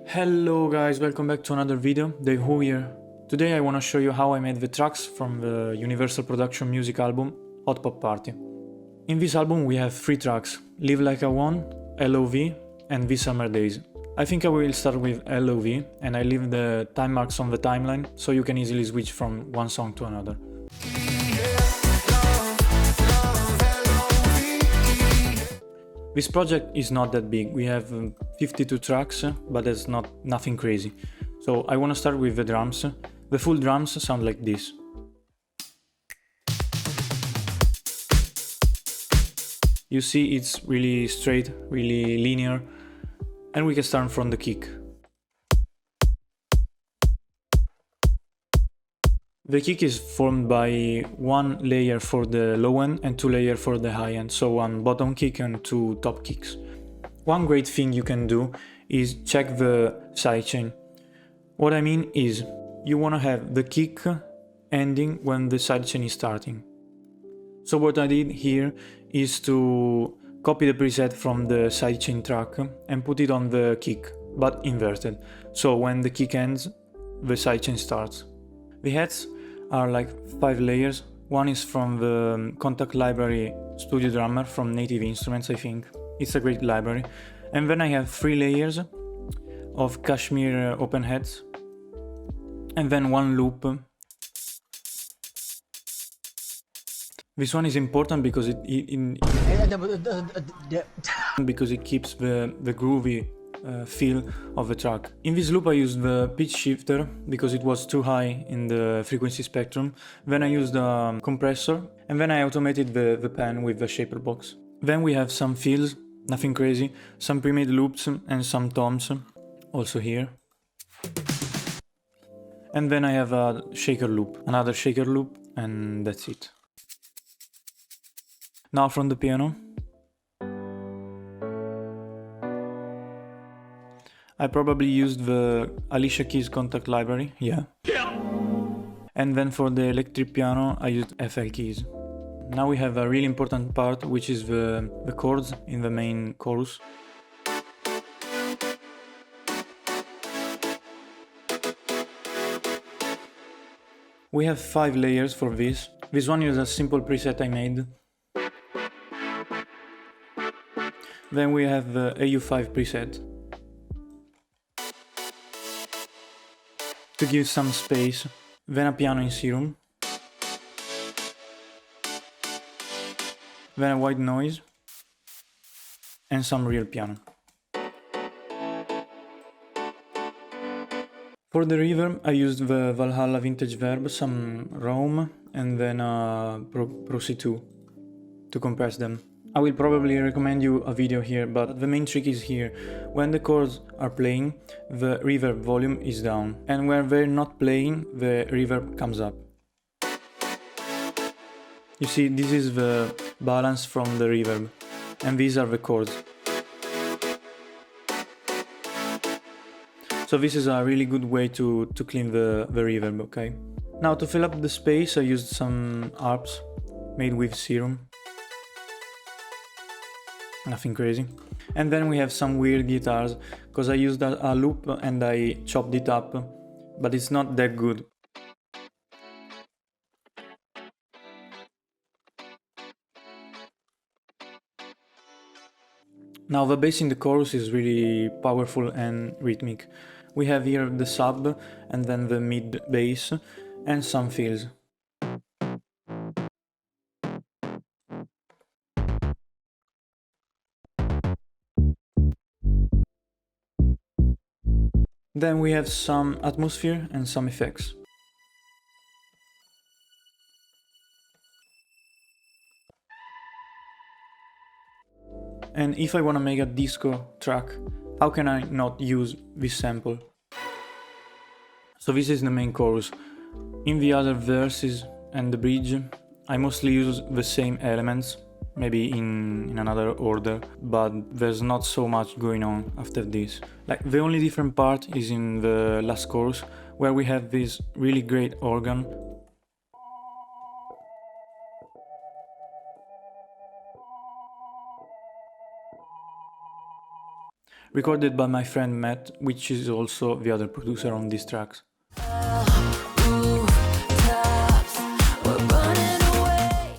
Hello guys, welcome back to another video. Dave Hu here. Today I want to show you how I made the tracks from the Universal Production music album Hot Pop Party. In this album we have 3 tracks: Live Like I Want, LOV and These Summer Days. I think I will start with LOV and I leave the time marks on the timeline so you can easily switch from one song to another. This project is not that big, we have 52 tracks, but it's nothing crazy. So I want to start with the drums. The full drums sound like this. You see it's really straight, really linear, and we can start from the kick. The kick is formed by 1 layer for the low end and 2 layers for the high end, so 1 bottom kick and 2 top kicks. One great thing you can do is check the sidechain. What I mean is, you want to have the kick ending when the sidechain is starting. So what I did here is to copy the preset from the sidechain track and put it on the kick, but inverted. So when the kick ends, the sidechain starts. The heads are like 5 layers. One is from the Kontakt Library Studio Drummer from Native Instruments, I think. It's a great library. And then I have 3 layers of Kashmir open heads. And then 1 loop. This one is important because it keeps the groovy feel of the track. In this loop I used the pitch shifter because it was too high in the frequency spectrum. Then I used a compressor and then I automated the pan with the shaper box. Then we have some fills, nothing crazy, some pre-made loops and some toms, also here. And then I have a shaker loop, another shaker loop, and that's it. Now from the piano. I probably used the Alicia Keys Kontakt Library, yeah. And then for the electric piano I used FL Keys. Now we have a really important part, which is the chords in the main chorus. We have 5 layers for this. This one is a simple preset I made. Then we have the AU5 preset. To give some space, then a piano in Serum, then a white noise, and some real piano. For the reverb I used the Valhalla Vintage Verb, some Rome, and then Pro C2 to compress them. I will probably recommend you a video here, but the main trick is here. When the chords are playing, the reverb volume is down, and when they're not playing, the reverb comes up. You see, this is the balance from the reverb, and these are the chords. So this is a really good way to clean the reverb, okay? Now to fill up the space I used some harps made with Serum. Nothing crazy. And then we have some weird guitars, because I used a loop and I chopped it up, but it's not that good. Now the bass in the chorus is really powerful and rhythmic. We have here the sub and then the mid bass and some fills. Then we have some atmosphere and some effects. And if I want to make a disco track, how can I not use this sample? So this is the main chorus. In the other verses and the bridge, I mostly use the same elements, maybe in another order, but there's not so much going on after this. Like, the only different part is in the last chorus, where we have this really great organ. recorded by my friend Matt, which is also the other producer on these tracks.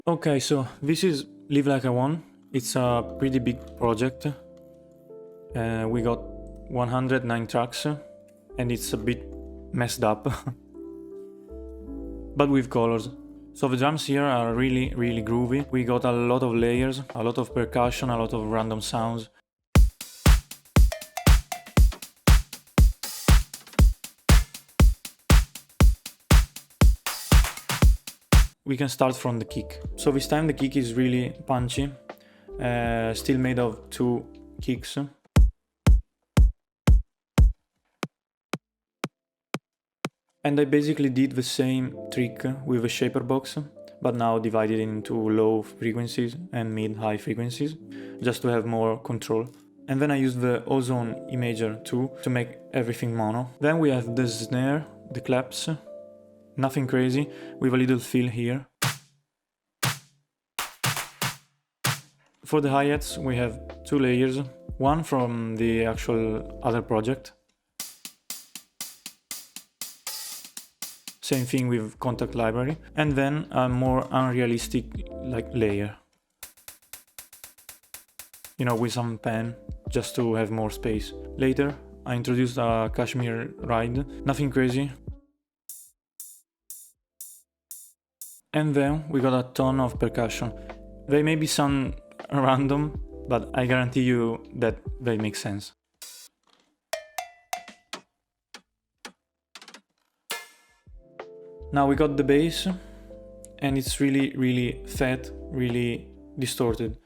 Okay, so this is Live Like I Want. It's a pretty big project. We got 109 tracks and it's a bit messed up, but with colors. So the drums here are really groovy. We got a lot of layers, a lot of percussion, a lot of random sounds. We can start from the kick. So this time the kick is really punchy, still made of 2 kicks. And I basically did the same trick with a shaper box, but now divided into low frequencies and mid-high frequencies, just to have more control. And then I used the Ozone Imager too, to make everything mono. Then we have the snare, the claps, nothing crazy, with a little fill here. For the hi-hats we have 2 layers, one from the actual other project. Same thing with Kontakt Library, and then a more unrealistic layer. You know, with some pen, just to have more space. Later, I introduced a Kashmir ride, nothing crazy. And then we got a ton of percussion. They maybe sound random, but I guarantee you that they make sense. Now we got the bass, and it's really fat, really distorted.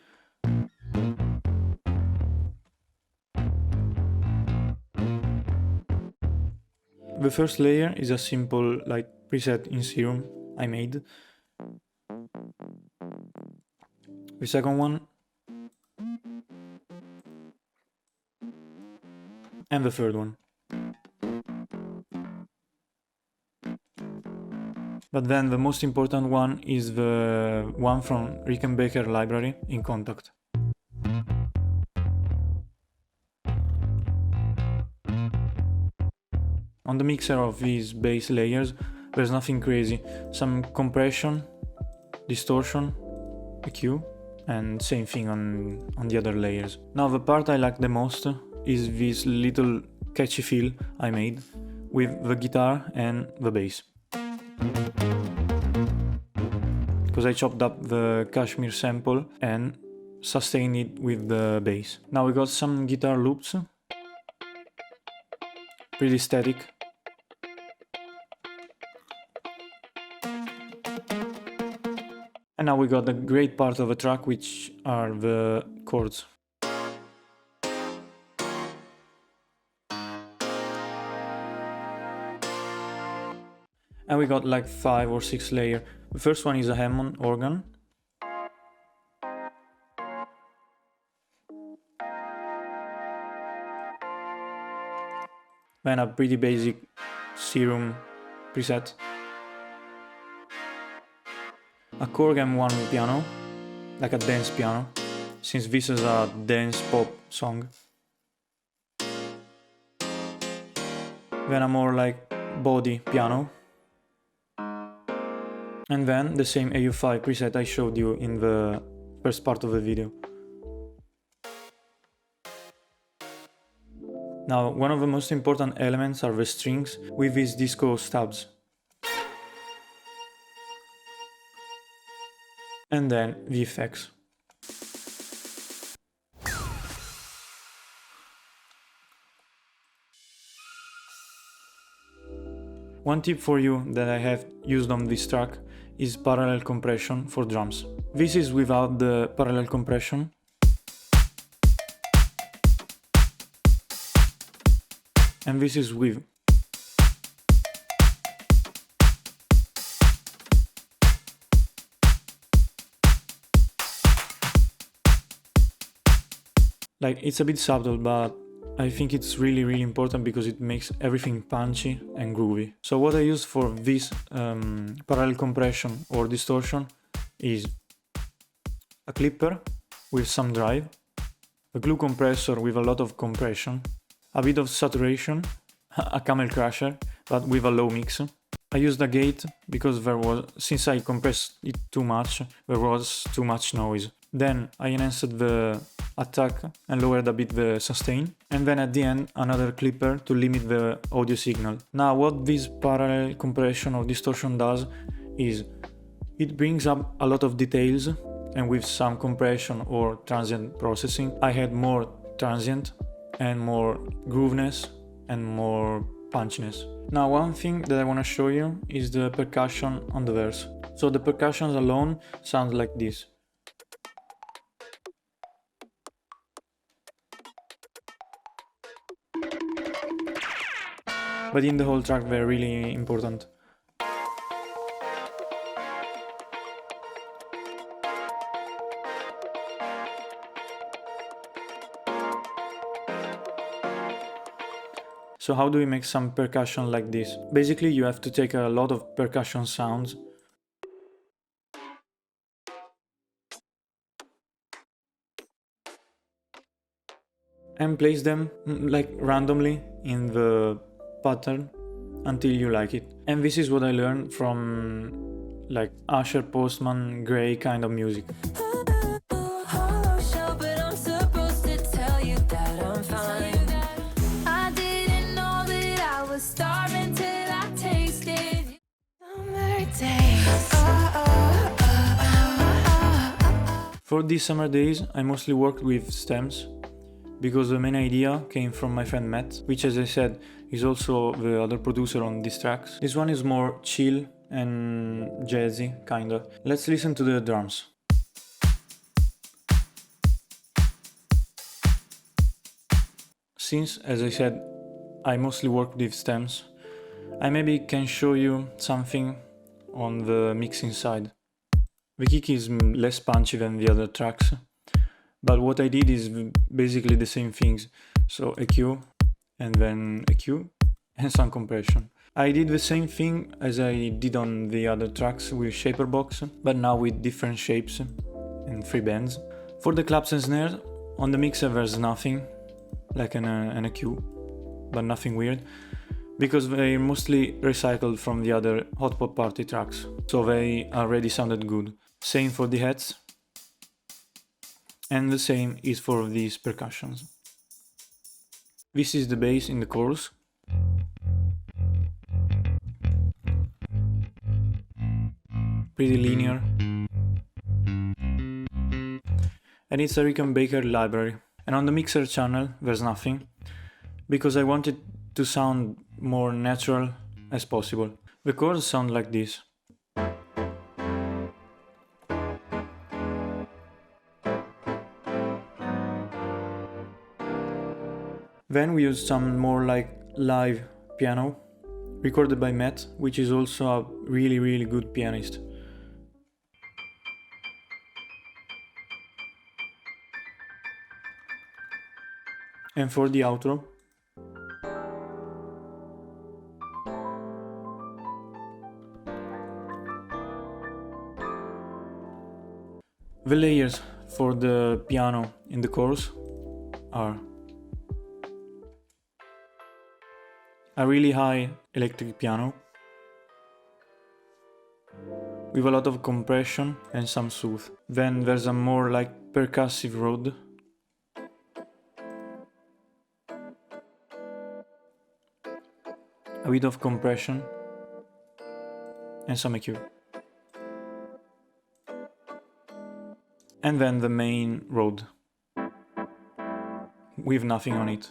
The first layer is a simple preset in Serum I made. The second one, and the third one. But then the most important one is the one from Rickenbacker library in Kontakt. On the mixer of these bass layers, there's nothing crazy. Some compression, distortion, EQ, and same thing on the other layers. Now the part I like the most is this little catchy fill I made with the guitar and the bass. Because I chopped up the Kashmir sample and sustained it with the bass. Now we got some guitar loops, pretty static. And now we got the great part of the track, which are the chords. And we got 5 or 6 layers. The first one is a Hammond organ. Then a pretty basic Serum preset. A Korg M1 piano, like a dance piano, since this is a dance pop song. Then a more body piano. And then the same AU5 preset I showed you in the first part of the video. Now, one of the most important elements are the strings with these disco stubs. And then the effects. One tip for you that I have used on this track is parallel compression for drums. This is without the parallel compression. And this is with. It's a bit subtle, but I think it's really important because it makes everything punchy and groovy. So what I use for this parallel compression or distortion is a clipper with some drive, a glue compressor with a lot of compression, a bit of saturation, a camel crusher, but with a low mix. I used a gate because since I compressed it too much, there was too much noise. Then I enhanced the attack and lowered a bit the sustain. And then at the end, another clipper to limit the audio signal. Now what this parallel compression or distortion does is it brings up a lot of details, and with some compression or transient processing, I had more transient and more grooveness and more punchiness. Now one thing that I want to show you is the percussion on the verse. So the percussions alone sound like this. But in the whole track they're really important. So how do we make some percussion like this? Basically you have to take a lot of percussion sounds and place them like randomly in the pattern until you like it. And this is what I learned from like Usher, Postman, Gray kind of music. For these summer days, I mostly worked with stems, because the main idea came from my friend Matt, which, as I said, is also the other producer on these tracks. This one is more chill and jazzy, kinda. Let's listen to the drums. Since, as I said, I mostly work with stems, I maybe can show you something on the mixing side. The kick is less punchy than the other tracks, but what I did is basically the same things. So EQ, and then EQ, and some compression. I did the same thing as I did on the other tracks with Shaperbox, but now with different shapes and free bands. For the claps and snares, on the mixer there's nothing, like an EQ, but nothing weird, because they're mostly recycled from the other Hot Pot Party tracks, so they already sounded good. Same for the heads, and the same is for these percussions. This is the bass in the chorus. Pretty linear. And it's a Rickenbacker library. And on the mixer channel there's nothing, because I wanted to sound more natural as possible. The chords sound like this. Then we used some more like live piano, recorded by Matt, which is also a really good pianist. And for the outro, the layers for the piano in the chorus are a really high electric piano with a lot of compression and some soothe. Then there's a more like percussive Rode, a bit of compression and some EQ. And then the main Rode with nothing on it.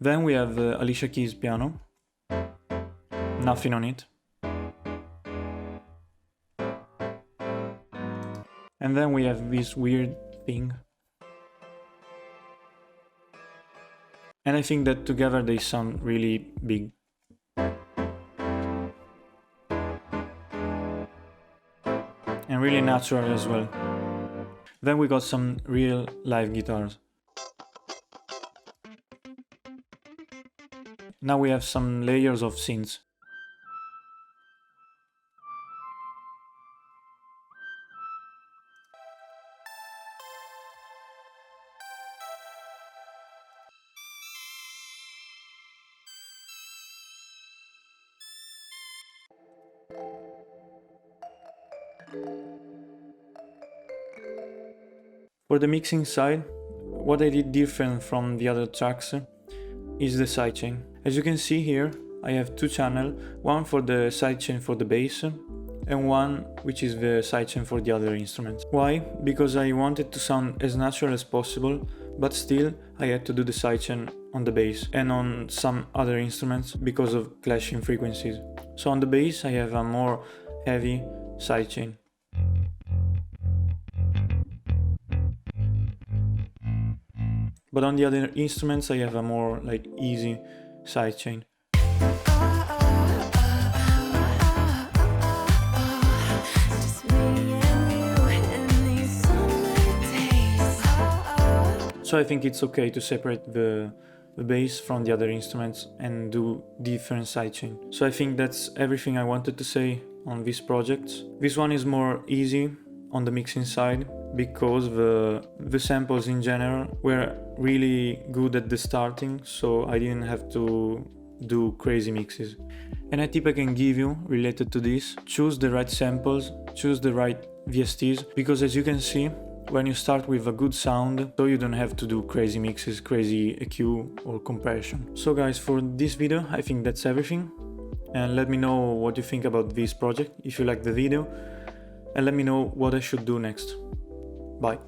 Then we have the Alicia Keys piano, nothing on it. And then we have this weird thing. And I think that together they sound really big. And really natural as well. Then we got some real live guitars. Now we have some layers of synths. For the mixing side, what I did different from the other tracks is the sidechain. As you can see here, I have two channels, one for the sidechain for the bass and one which is the sidechain for the other instruments. Why? Because I wanted to sound as natural as possible, but still I had to do the sidechain on the bass and on some other instruments because of clashing frequencies. So on the bass I have a more heavy sidechain. But on the other instruments I have a more like easy sidechain. So I think it's okay to separate the bass from the other instruments and do different sidechain. So I think that's everything I wanted to say on this project. This one is more easy on the mixing side because the samples in general were really good at the starting, so I didn't have to do crazy mixes. And a tip I can give you related to this: choose the right samples, choose the right VSTs, because as you can see, when you start with a good sound, so you don't have to do crazy mixes, crazy EQ or compression. So guys, for this video I think that's everything, and let me know what you think about this project if you like the video, and let me know what I should do next. Bye.